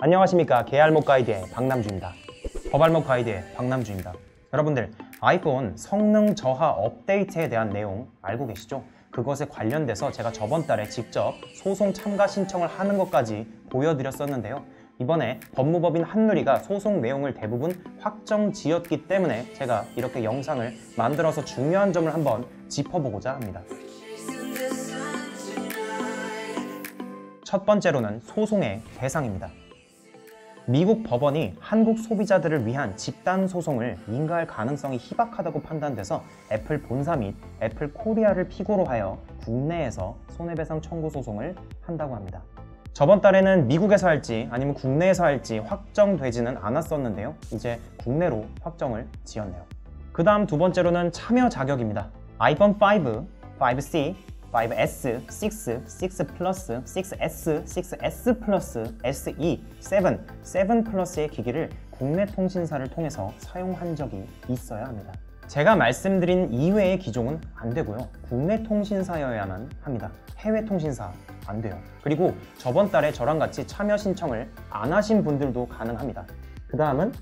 안녕하십니까. 개알목 가이드의 박남주입니다. 법알목 가이드의 박남주입니다. 여러분들, 아이폰 성능 저하 업데이트에 대한 내용 알고 계시죠? 그것에 관련돼서 제가 저번 달에 직접 소송 참가 신청을 하는 것까지 보여드렸었는데요. 이번에 법무법인 한누리가 소송 내용을 대부분 확정지었기 때문에 제가 이렇게 영상을 만들어서 중요한 점을 한번 짚어보고자 합니다. 첫 번째로는 소송의 대상입니다. 미국 법원이 한국 소비자들을 위한 집단 소송을 인가할 가능성이 희박하다고 판단돼서 애플 본사 및 애플 코리아를 피고로 하여 국내에서 손해배상 청구 소송을 한다고 합니다. 저번 달에는 미국에서 할지 아니면 국내에서 할지 확정되지는 않았었는데요. 이제 국내로 확정을 지었네요. 그 다음 두 번째로는 참여 자격입니다. 아이폰 5, 5C, 5S, 6, 6 플러스, 6S, 6S 플러스, SE, 7 플러스의 기기를 국내 통신사를 통해서 사용한 적이 있어야 합니다. 제가 말씀드린 이외의 기종은 안 되고요. 국내 통신사여야만 합니다. 해외 통신사 안 돼요. 그리고 저번 달에 저랑 같이 참여 신청을 안 하신 분들도 가능합니다. 그 다음은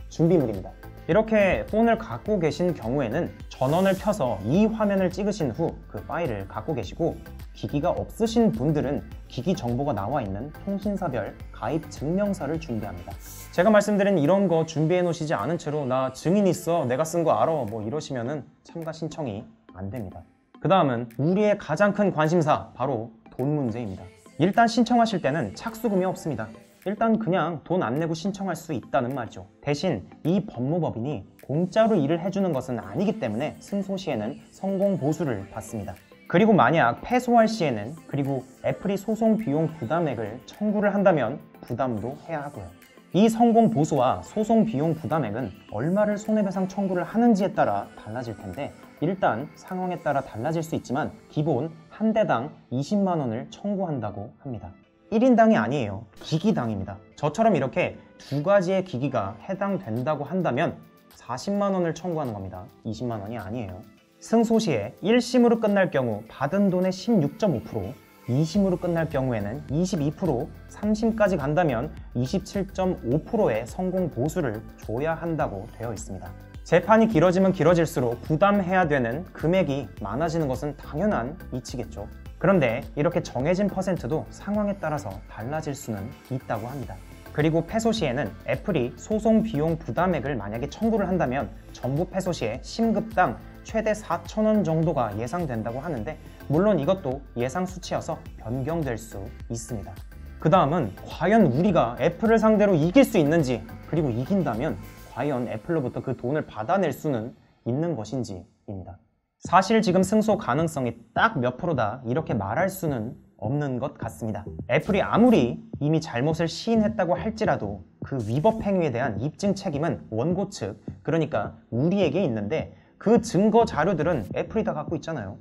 준비물입니다. 이렇게 폰을 갖고 계신 경우에는 전원을 켜서 이 화면을 찍으신 후 그 파일을 갖고 계시고, 기기가 없으신 분들은 기기 정보가 나와 있는 통신사별 가입 증명서를 준비합니다. 제가 말씀드린 이런 거 준비해 놓으시지 않은 채로 나 증인 있어, 내가 쓴 거 알아, 뭐 이러시면은 참가 신청이 안 됩니다. 그 다음은 우리의 가장 큰 관심사, 바로 돈 문제입니다. 일단 신청하실 때는 착수금이 없습니다. 일단 그냥 돈 안 내고 신청할 수 있다는 말이죠. 대신 이 법무법인이 공짜로 일을 해주는 것은 아니기 때문에 승소 시에는 성공 보수를 받습니다. 그리고 만약 패소할 시에는, 그리고 애플이 소송 비용 부담액을 청구를 한다면 부담도 해야 하고요. 이 성공 보수와 소송 비용 부담액은 얼마를 손해배상 청구를 하는지에 따라 달라질 텐데, 일단 상황에 따라 달라질 수 있지만 기본 한 대당 20만 원을 청구한다고 합니다. 1인당이 아니에요. 기기당입니다. 저처럼 이렇게 두 가지의 기기가 해당된다고 한다면 40만 원을 청구하는 겁니다. 20만 원이 아니에요. 승소 시에 1심으로 끝날 경우 받은 돈의 16.5%, 2심으로 끝날 경우에는 22%, 3심까지 간다면 27.5%의 성공 보수를 줘야 한다고 되어 있습니다. 재판이 길어지면 길어질수록 부담해야 되는 금액이 많아지는 것은 당연한 이치겠죠. 그런데 이렇게 정해진 퍼센트도 상황에 따라서 달라질 수는 있다고 합니다. 그리고 패소 시에는 애플이 소송 비용 부담액을 만약에 청구를 한다면 전부 패소 시에 심급당 최대 4,000원 정도가 예상된다고 하는데, 물론 이것도 예상 수치여서 변경될 수 있습니다. 그 다음은 과연 우리가 애플을 상대로 이길 수 있는지, 그리고 이긴다면 과연 애플로부터 그 돈을 받아낼 수는 있는 것인지입니다. 사실 지금 승소 가능성이 딱 몇 프로다 이렇게 말할 수는 없는 것 같습니다. 애플이 아무리 이미 잘못을 시인했다고 할지라도 그 위법 행위에 대한 입증 책임은 원고 측, 그러니까 우리에게 있는데, 그 증거 자료들은 애플이 다 갖고 있잖아요.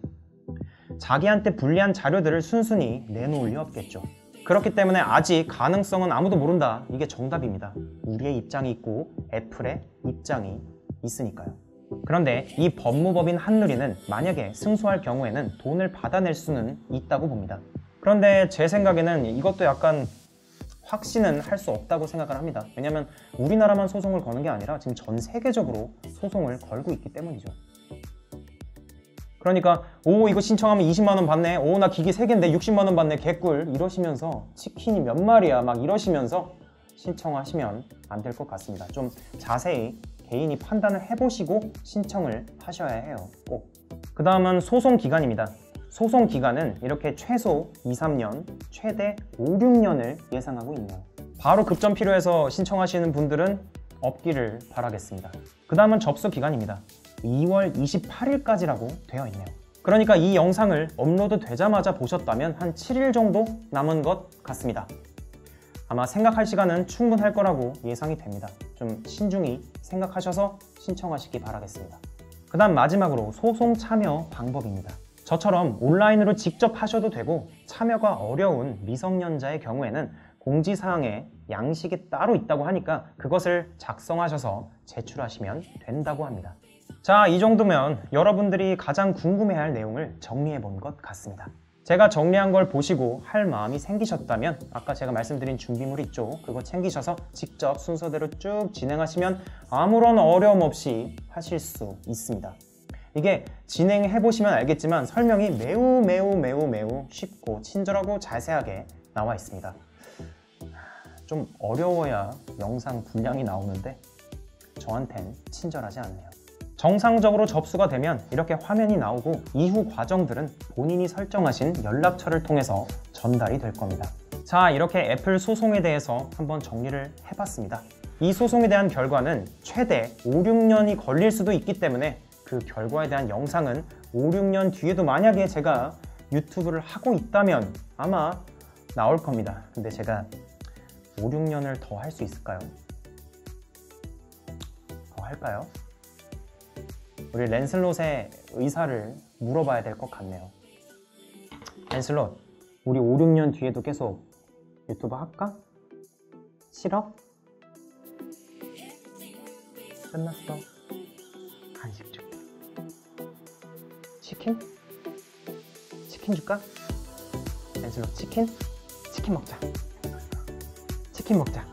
자기한테 불리한 자료들을 순순히 내놓을 리 없겠죠. 그렇기 때문에 아직 가능성은 아무도 모른다, 이게 정답입니다. 우리의 입장이 있고 애플의 입장이 있으니까요. 그런데 이 법무법인 한누리는 만약에 승소할 경우에는 돈을 받아낼 수는 있다고 봅니다. 그런데 제 생각에는 이것도 약간 확신은 할 수 없다고 생각을 합니다. 왜냐면 우리나라만 소송을 거는 게 아니라 지금 전 세계적으로 소송을 걸고 있기 때문이죠. 그러니까 오, 이거 신청하면 20만 원 받네, 오, 나 기기 3개인데 60만 원 받네, 개꿀, 이러시면서 치킨이 몇 마리야 막 이러시면서 신청하시면 안 될 것 같습니다. 좀 자세히 개인이 판단을 해보시고 신청을 하셔야 해요, 꼭. 그 다음은 소송 기간입니다. 소송 기간은 이렇게 최소 2, 3년, 최대 5, 6년을 예상하고 있네요. 바로 급전 필요해서 신청하시는 분들은 없기를 바라겠습니다. 그 다음은 접수 기간입니다. 2월 28일까지라고 되어 있네요. 그러니까 이 영상을 업로드 되자마자 보셨다면 한 7일 정도 남은 것 같습니다. 아마 생각할 시간은 충분할 거라고 예상이 됩니다. 좀 신중히 생각하셔서 신청하시기 바라겠습니다. 그 다음 마지막으로 소송 참여 방법입니다. 저처럼 온라인으로 직접 하셔도 되고, 참여가 어려운 미성년자의 경우에는 공지사항에 양식이 따로 있다고 하니까 그것을 작성하셔서 제출하시면 된다고 합니다. 자, 이 정도면 여러분들이 가장 궁금해할 내용을 정리해 본 것 같습니다. 제가 정리한 걸 보시고 할 마음이 생기셨다면 아까 제가 말씀드린 준비물 있죠? 그거 챙기셔서 직접 순서대로 쭉 진행하시면 아무런 어려움 없이 하실 수 있습니다. 이게 진행해보시면 알겠지만 설명이 매우 쉽고 친절하고 자세하게 나와 있습니다. 좀 어려워야 영상 분량이 나오는데 저한텐 친절하지 않네요. 정상적으로 접수가 되면 이렇게 화면이 나오고 이후 과정들은 본인이 설정하신 연락처를 통해서 전달이 될 겁니다. 자, 이렇게 애플 소송에 대해서 한번 정리를 해봤습니다. 이 소송에 대한 결과는 최대 5-6년이 걸릴 수도 있기 때문에 그 결과에 대한 영상은 5-6년 뒤에도 만약에 제가 유튜브를 하고 있다면 아마 나올 겁니다. 근데 제가 5-6년을 더 할 수 있을까요? 더 할까요? 우리 랜슬롯의 의사를 물어봐야 될 것 같네요. 랜슬롯, 우리 5-6년 뒤에도 계속 유튜브 할까? 싫어? 끝났어. 간식 줄게. 치킨? 치킨 줄까? 랜슬롯 치킨? 치킨 먹자. 치킨 먹자.